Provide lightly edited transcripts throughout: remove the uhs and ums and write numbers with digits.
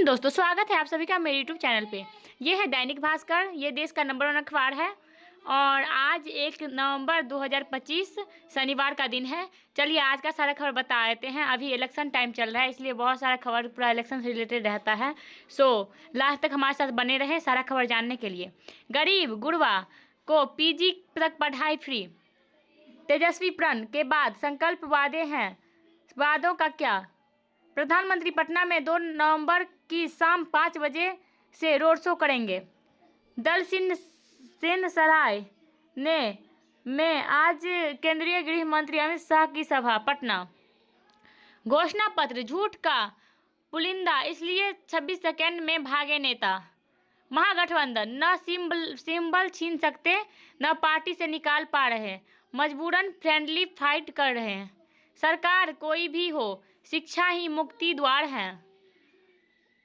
दोस्तों, स्वागत है आप सभी का मेरे यूट्यूब चैनल पे। ये है दैनिक भास्कर, ये देश का नंबर 1 अखबार है और आज 1 नवंबर 2025 शनिवार का दिन है। चलिए आज का सारा खबर बता देते हैं। अभी इलेक्शन टाइम चल रहा है, इसलिए बहुत सारा खबर पूरा इलेक्शन से रिलेटेड रहता है। लास्ट तक हमारे साथ बने रहें सारा खबर जानने के लिए। गरीब गुरबा को पीजी तक पढ़ाई फ्री, तेजस्वी प्रण के बाद संकल्प वादे हैं, वादों का क्या? प्रधानमंत्री पटना में 2 नवंबर की शाम 5 बजे से रोड शो करेंगे। दल सिंह सराय में आज केंद्रीय गृह मंत्री अमित शाह की सभा। पटना घोषणा पत्र झूठ का पुलिंदा, इसलिए 26 सेकंड में भागे नेता। महागठबंधन न सिंबल छीन सकते न पार्टी से निकाल पा रहे, मजबूरन फ्रेंडली फाइट कर रहे हैं। सरकार कोई भी हो, शिक्षा ही मुक्ति द्वार है।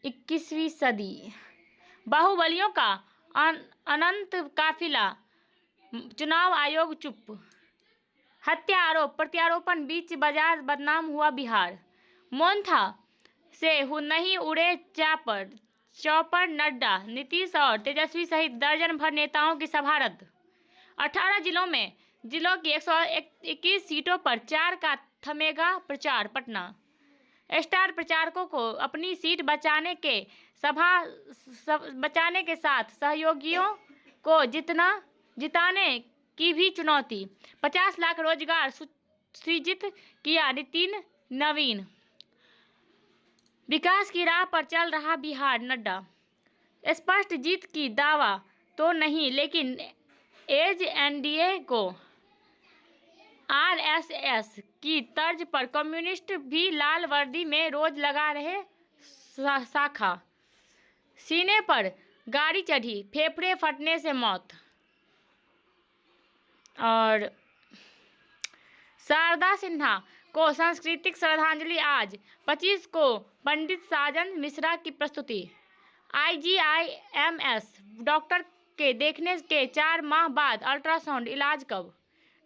21वीं सदी बाहुबलियों का अनंत काफिला, चुनाव आयोग चुप। हत्या आरोप प्रत्यारोपण बीच बाजार बदनाम हुआ बिहार। मोन्था से नहीं उड़े चौपर, नड्डा, नीतीश और तेजस्वी सहित दर्जन भर नेताओं की सभा रद्द। 18 जिलों की 121 सीटों पर 4 का थमेगा प्रचार। पटना स्टार प्रचारकों को अपनी सीट बचाने के साथ सहयोगियों को जिताने की भी चुनौती। 50 लाख रोजगार सृजित किया नितिन नवीन। विकास की राह पर चल रहा बिहार, नड्डा। स्पष्ट जीत की दावा तो नहीं, लेकिन एज एनडीए को आरएसएस की तर्ज पर कम्युनिस्ट भी लाल वर्दी में रोज लगा रहे शाखा। सीने पर गाड़ी चढ़ी, फेफड़े फटने से मौत। और शारदा सिन्हा को सांस्कृतिक श्रद्धांजलि आज 25 को पंडित साजन मिश्रा की प्रस्तुति। IGIMS डॉक्टर के देखने के 4 माह बाद अल्ट्रासाउंड, इलाज कब?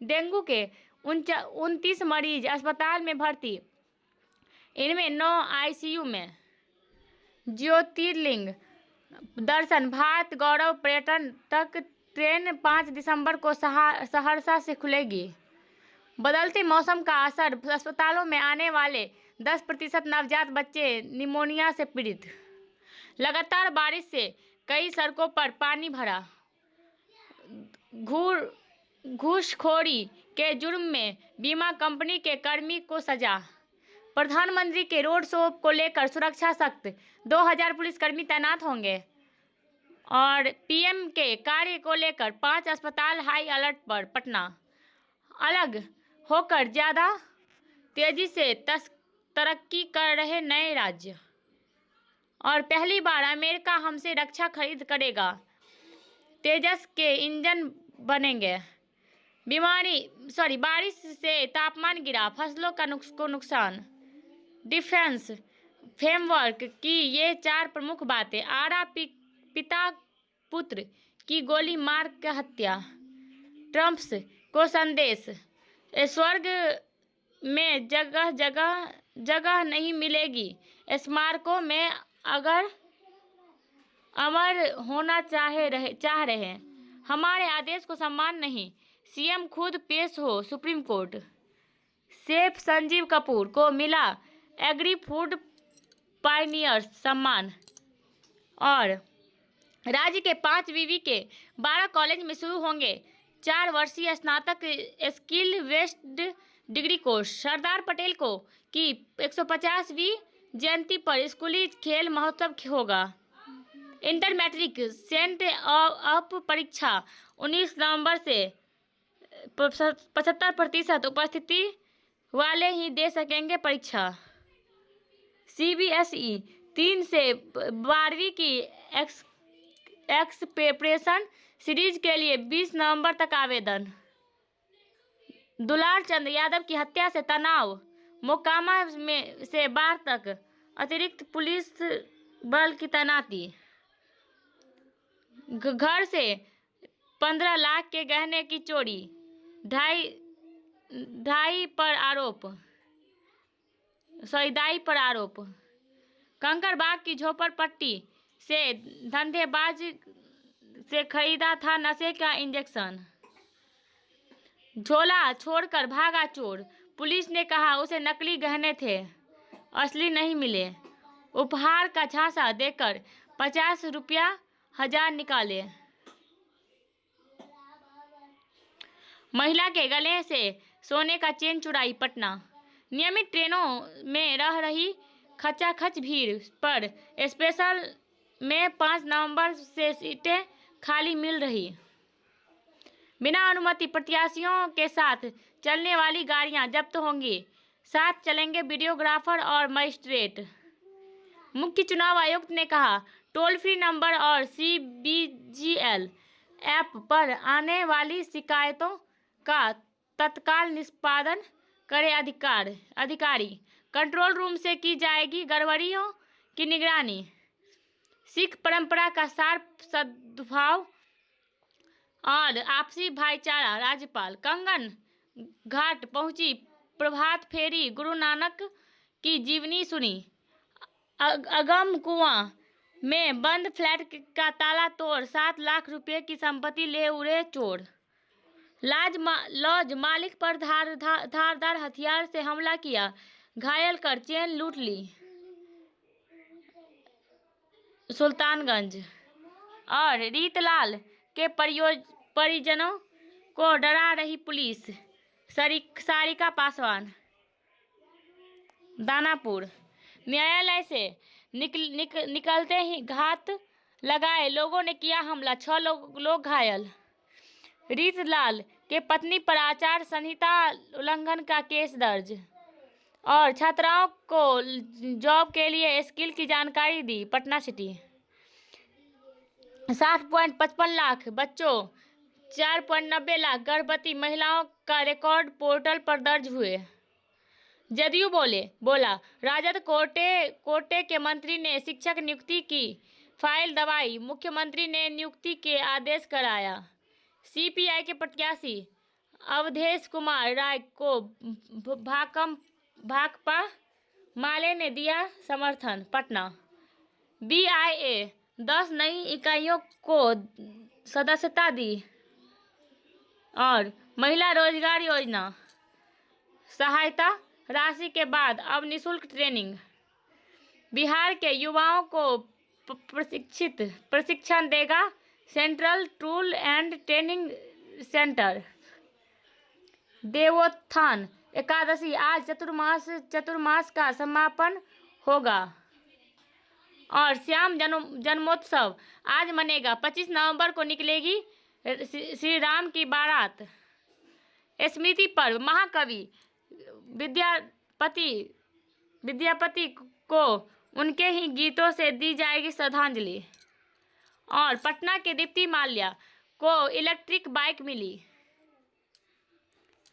डेंगू के 29 मरीज अस्पताल में भर्ती, इनमें 9 ICU में। ज्योतिर्लिंग दर्शन भारत गौरव पर्यटन तक ट्रेन 5 दिसंबर को सहरसा से खुलेगी। बदलते मौसम का असर, अस्पतालों में आने वाले 10% नवजात बच्चे निमोनिया से पीड़ित। लगातार बारिश से कई सड़कों पर पानी भरा। घूसखोरी के जुर्म में बीमा कंपनी के कर्मी को सजा। प्रधानमंत्री के रोड शो को लेकर सुरक्षा सख्त, 2000 पुलिसकर्मी तैनात होंगे। और पीएम के कार्य को लेकर 5 अस्पताल हाई अलर्ट पर। पटना अलग होकर ज्यादा तेजी से तरक्की कर रहे नए राज्य, और पहली बार अमेरिका हमसे रक्षा खरीद करेगा। तेजस के इंजन बनेंगे। बारिश से तापमान गिरा, फसलों को नुकसान। डिफेंस फ्रेमवर्क की ये 4 प्रमुख बातें। आरा पिता पुत्र की गोली मार कर हत्या। ट्रंप को संदेश, स्वर्ग में जगह नहीं मिलेगी स्मारकों में अगर अमर होना चाह रहे हैं। हमारे आदेश को सम्मान नहीं, सीएम खुद पेश हो supreme court. Chef Sanjeev Kapoor को मिला एग्री फूड पायनियर्स सम्मान। और राज्य के 5 विवि के 12 कॉलेज में शुरू होंगे 4 वर्षीय स्नातक skill based degree course. Sardar Patel को की 150वीं जयंती पर स्कूली खेल महोत्सव होगा। इंटर मैट्रिक सेंट अप परीक्षा 19 नवंबर से 75% उपस्थिति वाले ही दे सकेंगे परीक्षा। CBSE 3 से 12वीं की एक्सप्रेशन सीरीज के लिए 20 नवंबर तक आवेदन। दुलार चंद यादव की हत्या से तनाव, मोकामा में से बाढ़ तक अतिरिक्त पुलिस बल की तैनाती। घर से 15 लाख के गहने की चोरी, दाई पर आरोप। कंकड़बाग की झोपड़पट्टी से धंधेबाज से खरीदा था नशे का इंजेक्शन। झोला छोड़कर भागा चोर, पुलिस ने कहा उसे नकली गहने थे, असली नहीं मिले। उपहार का झांसा देकर 50 रुपया 1000 निकाले। महिला के गले से सोने का चेन चुराई पटना। नियमित ट्रेनों में रह रही खचाखच भीड़ पर स्पेशल में 5 नवंबर से सीटें खाली मिल रही। बिना अनुमति प्रत्याशियों के साथ चलने वाली गाड़ियां जब्त होंगी, साथ चलेंगे वीडियोग्राफर और मजिस्ट्रेट। मुख्य चुनाव आयुक्त ने कहा टोल फ्री नंबर और CBGL ऐप पर आने वाली शिकायतों का तत्काल निष्पादन करे अधिकारी। कंट्रोल रूम से की जाएगी गड़बड़ियों की निगरानी। सिख परंपरा का सार सद्भाव और आपसी भाईचारा। राज्यपाल कंगन घाट पहुंची, प्रभात फेरी, गुरु नानक की जीवनी सुनी। अगम कुआं में बंद फ्लैट का ताला तोड़ 7 लाख रुपए की संपत्ति ले उड़े चोर। लॉज मालिक पर धारदार हथियार से हमला किया, घायल कर चेन लूट ली। सुल्तानगंज और रीतलाल के परिजनों को डरा रही पुलिस। सारिका पासवान। दानापुर न्यायालय से निकलते ही घात लगाए लोगों ने किया हमला, 6 लोग घायल। रीतलाल के पत्नी पर आचार संहिता उल्लंघन का केस दर्ज। और छात्राओं को जॉब के लिए स्किल की जानकारी दी। पटना सिटी 60.55 लाख बच्चों, 4.90 लाख गर्भवती महिलाओं का रिकॉर्ड पोर्टल पर दर्ज हुए। जदयू बोला राजद कोटे के मंत्री ने शिक्षक नियुक्ति की फाइल दबाई, मुख्यमंत्री ने नियुक्ति के आदेश कराया। CPI के प्रत्याशी अवधेश कुमार राय को भाकपा माले ने दिया समर्थन। पटना BIA 10 नई इकाइयों को सदस्यता दी। और महिला रोजगार योजना सहायता राशि के बाद अब निःशुल्क ट्रेनिंग। बिहार के युवाओं को प्रशिक्षण देगा central tool and training centre. Devotthan Ekadashi आज चतुर्मास का समापन होगा। और श्याम जन्मोत्सव आज मनेगा। 25 नवंबर को निकलेगी श्री राम की बारात। स्मृति पर्व महाकवि विद्यापति को उनके ही गीतों से दी जाएगी श्रद्धांजलि। और पटना के दीप्ति माल्या को इलेक्ट्रिक बाइक मिली।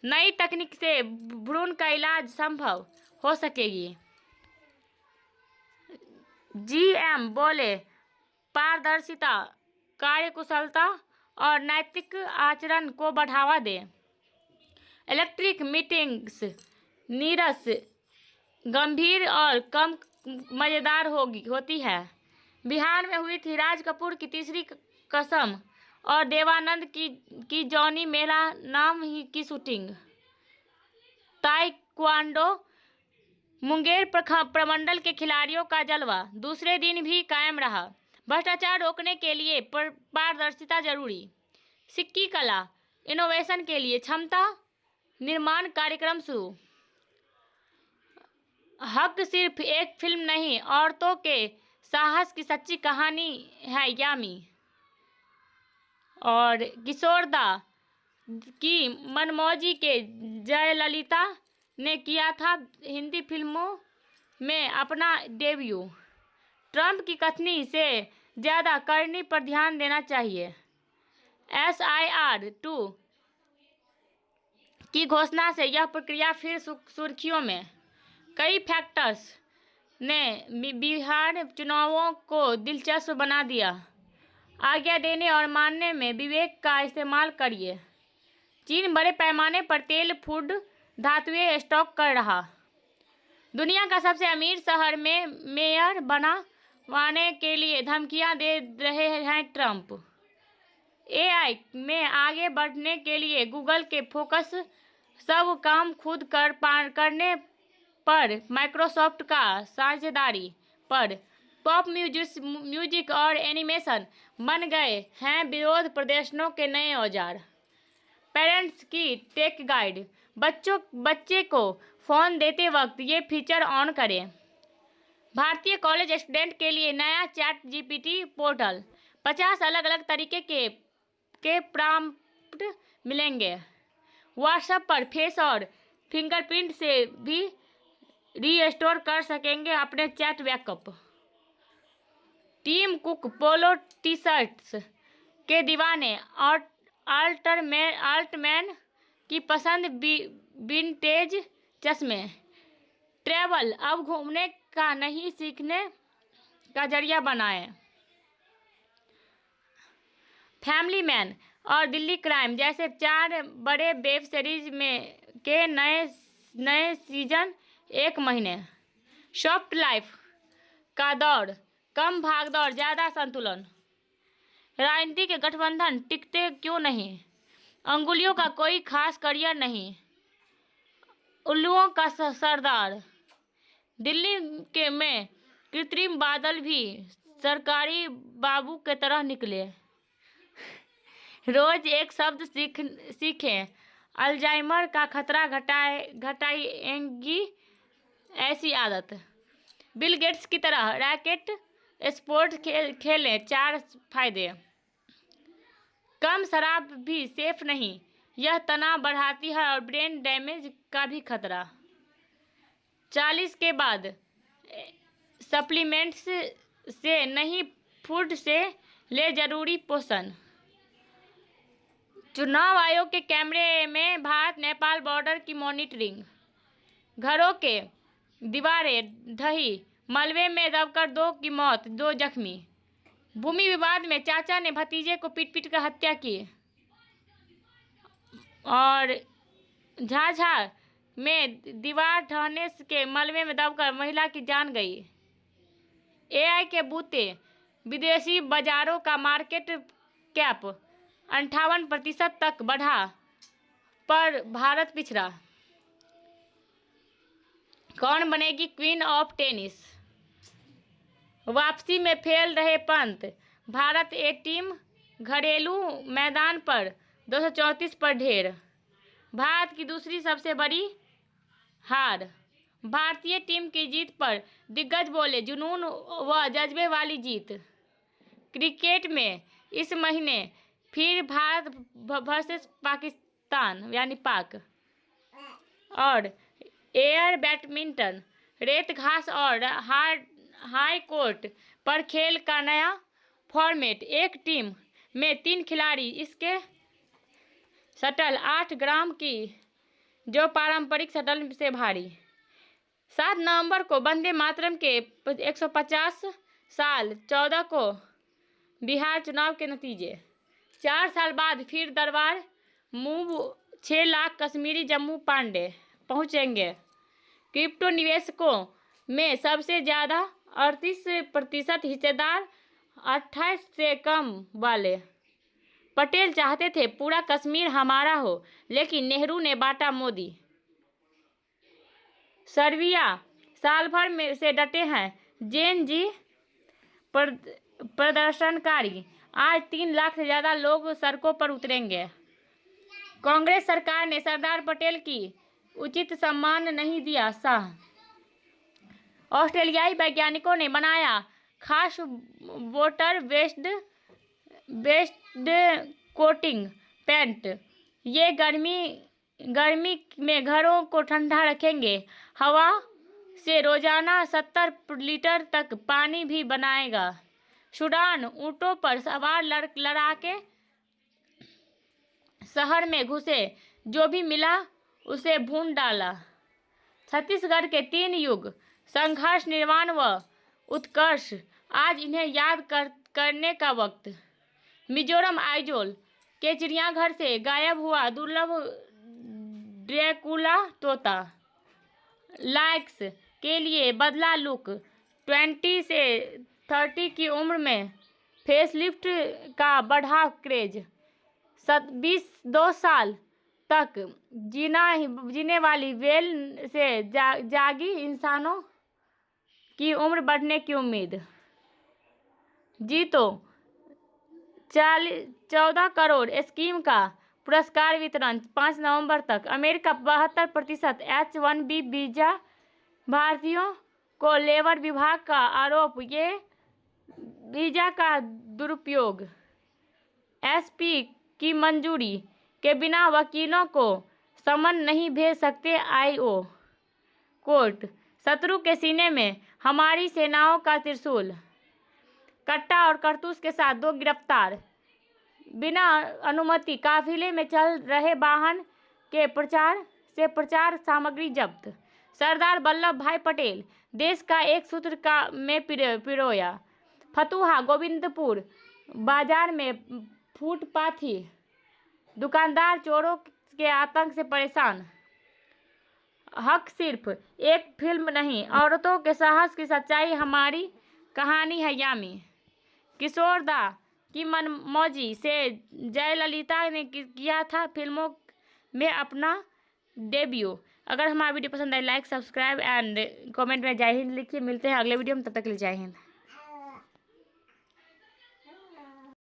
नई तकनीक से भ्रूण का इलाज संभव हो सकेगी। GM बोले पारदर्शिता, कार्यकुशलता और नैतिक आचरण को बढ़ावा दें। इलेक्ट्रिक मीटिंग्स नीरस, गंभीर और कम मज़ेदार होती है। बिहार में हुई थी राज कपूर की तीसरी कसम और देवानंद की जॉनी मेरा नाम ही की शूटिंग। ताइक्वांडो मुंगेर प्रमंडल के खिलाड़ियों का जलवा दूसरे दिन भी कायम रहा। भ्रष्टाचार रोकने के लिए पारदर्शिता जरूरी। सिक्की कला इनोवेशन के लिए क्षमता निर्माण कार्यक्रम शुरू। हक सिर्फ एक फिल्म नहीं, औरतों के साहस की सच्ची कहानी है यामी। और किशोरदा की मनमौजी के जयललिता ने किया था हिंदी फिल्मों में अपना डेब्यू। ट्रंप की कथनी से ज़्यादा करनी पर ध्यान देना चाहिए। SIR 2 की घोषणा से यह प्रक्रिया फिर सुर्खियों में। कई फैक्टर्स ने बिहार चुनावों को दिलचस्प बना दिया। आज्ञा देने और मानने में विवेक का इस्तेमाल करिए। चीन बड़े पैमाने पर तेल, फूड, धातुएं स्टॉक कर रहा। दुनिया का सबसे अमीर शहर में मेयर बनवाने के लिए धमकियां दे रहे हैं ट्रंप। एआई में आगे बढ़ने के लिए गूगल के फोकस सब काम खुद करने पर माइक्रोसॉफ्ट का साझेदारी पर। पॉप म्यूजिक और एनिमेशन बन गए हैं विरोध प्रदर्शनों के नए औजार। पेरेंट्स की टेक गाइड, बच्चे को फ़ोन देते वक्त ये फीचर ऑन करें। भारतीय कॉलेज स्टूडेंट के लिए नया चैट जीपीटी पोर्टल, 50 अलग अलग तरीके के प्रॉम्प्ट मिलेंगे। व्हाट्सएप पर फेस और फिंगरप्रिंट से भी रीस्टोर कर सकेंगे अपने chat backup. Tim Cook polo T shirts के दीवाने और आल्टमैन की पसंद विंटेज चश्मे। ट्रैवल अब घूमने का नहीं सीखने का जरिया बनाए। फैमिली मैन और दिल्ली क्राइम जैसे 4 बड़े वेब सीरीज में के नए सीजन 1 महीने। सॉफ्ट लाइफ का दौर, कम भागदौड़ ज़्यादा संतुलन। राजनीति के गठबंधन टिकते क्यों नहीं? अंगुलियों का कोई खास करियर नहीं, उल्लुओं का सरदार। दिल्ली में कृत्रिम बादल भी सरकारी बाबू की तरह निकले। रोज एक शब्द सीखें, अल्जाइमर का खतरा घटाएंगी ऐसी आदत। बिल गेट्स की तरह रैकेट स्पोर्ट खेलें, 4 फायदे। कम शराब भी सेफ नहीं, यह तनाव बढ़ाती है और ब्रेन डैमेज का भी खतरा। 40 के बाद सप्लीमेंट्स से नहीं, फूड से ले जरूरी पोषण। चुनाव आयोग के कैमरे में भारत नेपाल बॉर्डर की मॉनिटरिंग। घरों के दीवारें ढही, मलबे में दबकर 2 की मौत, 2 जख्मी। भूमि विवाद में चाचा ने भतीजे को पीट कर हत्या की। और झाझा में दीवार ढहने के मलबे में दबकर महिला की जान गई। एआई के बूते विदेशी बाजारों का मार्केट कैप 58% तक बढ़ा, पर भारत पिछड़ा। कौन बनेगी क्वीन ऑफ टेनिस? वापसी में फेल रहे पंत। भारत ए टीम घरेलू मैदान पर 234 पर ढेर। भारत की दूसरी सबसे बड़ी हार। भारतीय टीम की जीत पर दिग्गज बोले, जुनून व जज्बे वाली जीत। क्रिकेट में इस महीने फिर भारत वर्सेस पाकिस्तान यानी पाक। और एयर बैडमिंटन, रेत, घास और हाई कोर्ट पर खेल का नया फॉर्मेट। एक टीम में 3 खिलाड़ी, इसके शटल 8 ग्राम की, जो पारंपरिक शटल से भारी। 7 नवंबर को वंदे मातरम के 150 साल, 14 को बिहार चुनाव के नतीजे। 4 साल बाद फिर दरबार मूव, 6 लाख कश्मीरी जम्मू पांडे पहुंचेंगे। क्रिप्टो निवेशकों में सबसे ज़्यादा 38% हिस्सेदार 28 से कम वाले। पटेल चाहते थे पूरा कश्मीर हमारा हो, लेकिन नेहरू ने बांटा मोदी। सर्बिया साल भर में से डटे हैं जेन जी प्रदर्शनकारी। आज 3 लाख से ज़्यादा लोग सड़कों पर उतरेंगे। कांग्रेस सरकार ने सरदार पटेल की उचित सम्मान नहीं दिया, शाह। ऑस्ट्रेलियाई वैज्ञानिकों ने बनाया खास वाटर बेस्ड कोटिंग पेंट। ये गर्मी में घरों को ठंडा रखेंगे। हवा से रोजाना 70 लीटर तक पानी भी बनाएगा। सूडान ऊंटों पर सवार लड़ाके शहर में घुसे, जो भी मिला उसे भून डाला। छत्तीसगढ़ के 3 युग, संघर्ष, निर्वाण व उत्कर्ष, आज इन्हें याद करने का वक्त। मिजोरम आइजोल के चिड़ियाघर से गायब हुआ दुर्लभ ड्रैकुला तोता। लाइक्स के लिए बदला लुक। 20 से 30 की उम्र में फेसलिफ्ट का बढ़ा क्रेज। 2 साल तक जीने वाली व्हेल से जागी इंसानों की उम्र बढ़ने की उम्मीद। जीतो 14 करोड़ स्कीम का पुरस्कार वितरण 5 नवंबर तक। अमेरिका 72% H-1B वीजा भारतीयों को लेबर विभाग का आरोप, ये वीजा का दुरुपयोग। एसपी की मंजूरी के बिना वकीलों को समन नहीं भेज सकते आईओ कोर्ट। शत्रु के सीने में हमारी सेनाओं का त्रिशूल। कट्टा और कारतूस के साथ 2 गिरफ्तार। बिना अनुमति काफिले में चल रहे वाहन के प्रचार सामग्री जब्त। सरदार वल्लभ भाई पटेल देश का एक सूत्र में पिरोया। फतुहा गोविंदपुर बाजार में फुटपाथी दुकानदार चोरों के आतंक से परेशान। हक सिर्फ एक फिल्म नहीं, औरतों के साहस की सच्चाई हमारी कहानी है यामी। किशोर दा की मनमौजी से जयललिता ने किया था फिल्मों में अपना डेब्यू। अगर हमारा वीडियो पसंद आए लाइक सब्सक्राइब एंड कमेंट में जय हिंद लिखिए। मिलते हैं अगले वीडियो में, तब तक के लिए जय हिंद।